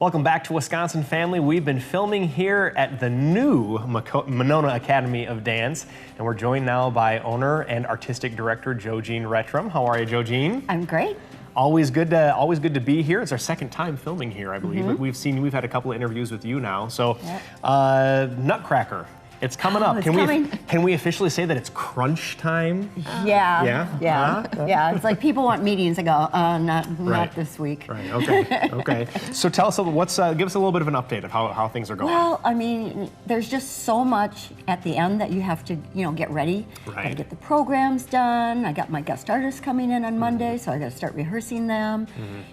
Welcome back to Wisconsin Family. We've been filming here at the new Monona Academy of Dance, and we're joined now by owner and artistic director JoJean Rettrum. How are you, JoJean? I'm great. Always good to be here. It's our second time filming here, I believe. But we've had a couple of interviews with you now. So, Nutcracker. It's coming up. Can we officially say that it's crunch time? Yeah. It's like people want meetings. I go, not this week. Right. Okay. So tell us give us a little bit of an update of how things are going. Well, I mean, there's just so much at the end that you have to, get ready. Right. Got to get the programs done. I got my guest artists coming in on Monday, so I got to start rehearsing them.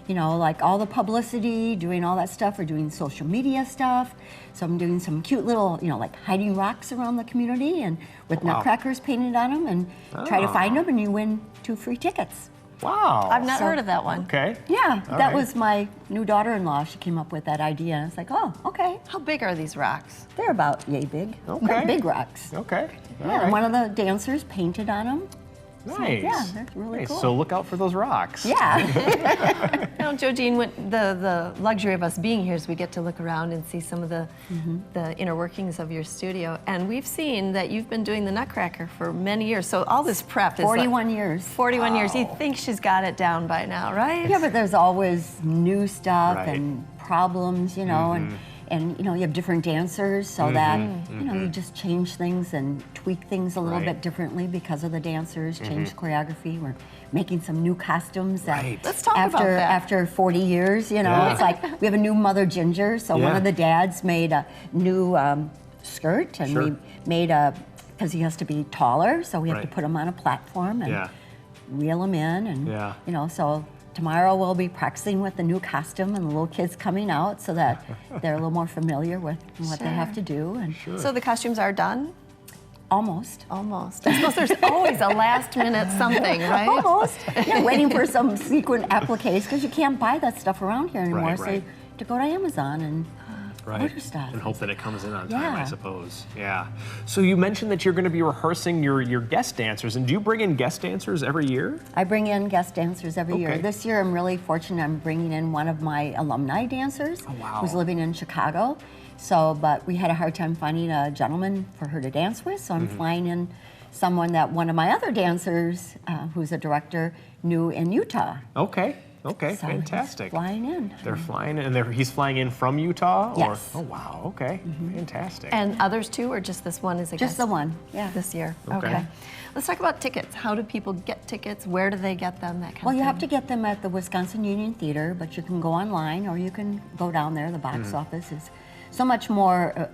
Like all the publicity, doing all that stuff. We're doing social media stuff. So I'm doing some cute little, like hiding rocks around the community and with nutcrackers painted on them, and try to find them, and you win 2 free tickets. Wow. I've not heard of that one. Okay. Yeah, that was my new daughter-in-law. She came up with that idea, and it's like, oh, okay. How big are these rocks? They're about yay big. Okay. They're big rocks. Okay. And one of the dancers painted on them. Nice. So, yeah, that's really cool. So look out for those rocks. Yeah. JoJean, the luxury of us being here is we get to look around and see some of the inner workings of your studio. And we've seen that you've been doing the Nutcracker for many years. So all this prep is 41 years. 41 years. You think she's got it down by now, right? Yeah, but there's always new stuff and problems, and you have different dancers, so that you just change things and tweak things a little bit differently because of the dancers. Change choreography. We're making some new costumes that Let's talk about that. After 40 years, it's like we have a new Mother Ginger. So one of the dads made a new skirt, and we made because he has to be taller, so we have to put him on a platform and reel him in, and so. Tomorrow we'll be practicing with the new costume and the little kids coming out so that they're a little more familiar with what they have to do. And So the costumes are done? Almost. I suppose there's always a last minute something, right? Almost. Yeah, waiting for some sequin appliques because you can't buy that stuff around here anymore. So you have to go to Amazon and order stuff. And hope that it comes in on time, I suppose. Yeah. So you mentioned that you're going to be rehearsing your guest dancers, and do you bring in guest dancers every year? I bring in guest dancers every year. This year I'm really fortunate. I'm bringing in one of my alumni dancers who's living in Chicago. So, but we had a hard time finding a gentleman for her to dance with, so I'm flying in someone that one of my other dancers, who's a director, knew in Utah. Okay, So fantastic. he's flying in. They're flying in, and he's flying in from Utah? Yes. Oh, wow, okay, fantastic. And others too, or just this one is a Just the one, this year? Okay. Let's talk about tickets. How do people get tickets? Where do they get them? That kind of thing. Well, you have to get them at the Wisconsin Union Theater, but you can go online or you can go down there. The box office is so much more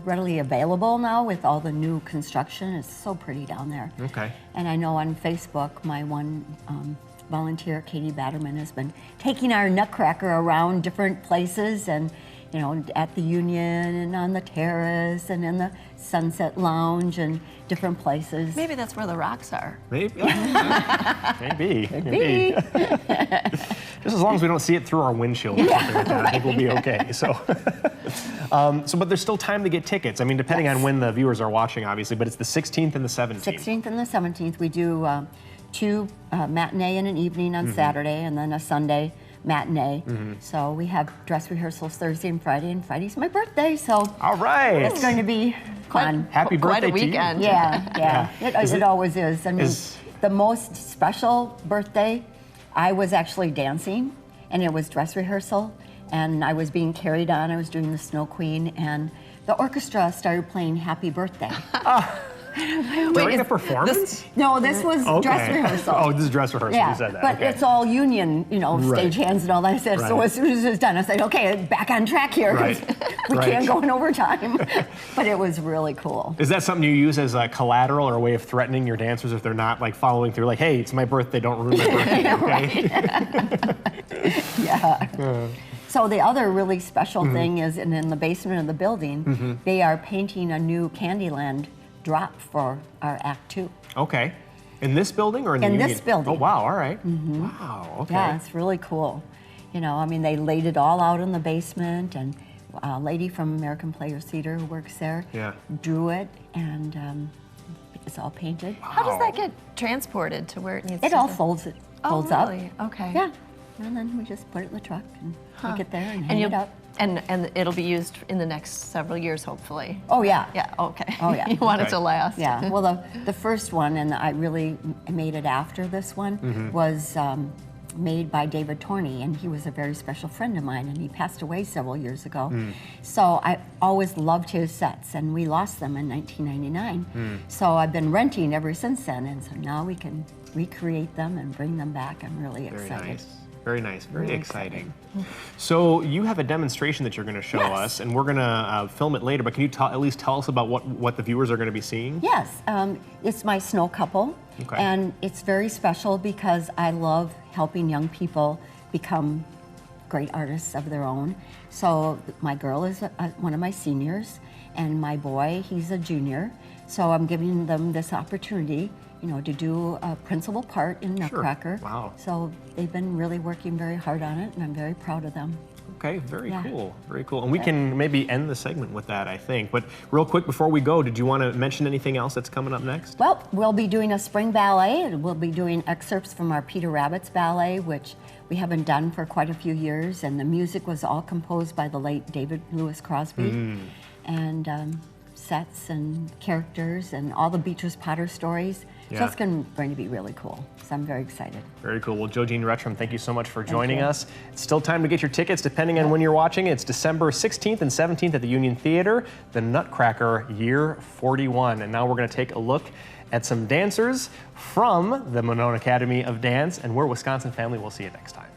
readily available now with all the new construction. It's so pretty down there. Okay. And I know on Facebook, my one volunteer, Katie Batterman, has been taking our Nutcracker around different places, and at the Union and on the terrace and in the Sunset Lounge and different places. Maybe that's where the rocks are. Maybe. Maybe. Just as long as we don't see it through our windshield or something like that, I think we'll be okay. So, but there's still time to get tickets. I mean, depending on when the viewers are watching, obviously, but it's the 16th and the 17th. 16th and the 17th. We do 2 matinee and an evening on Saturday, and then a Sunday matinee. So we have dress rehearsals Thursday and Friday's my birthday, so all right, it's going to be fun. Happy birthday quite a weekend. to you. Yeah. It always is. I mean, the most special birthday, I was actually dancing, and it was dress rehearsal, and I was being carried on. I was doing the Snow Queen, and the orchestra started playing Happy Birthday. During the performance? This was dress rehearsal. Oh, this is dress rehearsal. Yeah, You said that. but it's all union, stage hands and all that. I said, so Right. as soon as it's done, I said, okay, back on track here. 'Cause we can't go in overtime. But it was really cool. Is that something you use as a collateral or a way of threatening your dancers if they're not following through? Like, hey, it's my birthday, don't ruin my birthday, okay? Yeah. So the other really special thing is, and in the basement of the building, they are painting a new Candyland Drop for our Act 2. Okay. In this building or in the In Union? this building. Oh, wow, all right. Wow, okay. Yeah, it's really cool. I mean, they laid it all out in the basement, and a lady from American Players Theater who works there drew it, and it's all painted. How does that get transported to where it needs to It go? all folds up. Really? Okay. Yeah. And then we just put it in the truck and take it there and hang you'll it up. And it'll be used in the next several years, hopefully. Oh, yeah. Yeah, okay. Oh, yeah. You want it to last. Yeah, well, the first one, and I really made it after this one, was made by David Torney, and he was a very special friend of mine, and he passed away several years ago. So I always loved his sets, and we lost them in 1999. So I've been renting ever since then, and so now we can recreate them and bring them back. I'm really excited. Nice. Very nice, very exciting. So you have a demonstration that you're going to show us, and we're going to film it later, but can you at least tell us about what the viewers are going to be seeing? Yes, it's my snow couple, and it's very special because I love helping young people become great artists of their own. So my girl is one of my seniors, and my boy, he's a junior. So I'm giving them this opportunity, you know, to do a principal part in Nutcracker. Sure. Wow. So they've been really working very hard on it, and I'm very proud of them. Okay, very cool, very cool. And we can maybe end the segment with that, I think. But real quick before we go, did you want to mention anything else that's coming up next? Well, we'll be doing a spring ballet, and we'll be doing excerpts from our Peter Rabbit's ballet, which we haven't done for quite a few years, and the music was all composed by the late David Lewis Crosby. And sets and characters and all the Beatrice Potter stories. So it's going to be really cool. So I'm very excited. Very cool. Well, Jo Jean Rettram, thank you so much for joining us. It's still time to get your tickets, depending on when you're watching. It's December 16th and 17th at the Union Theater, the Nutcracker Year 41. And now we're going to take a look at some dancers from the Monona Academy of Dance, and we're a Wisconsin family. We'll see you next time.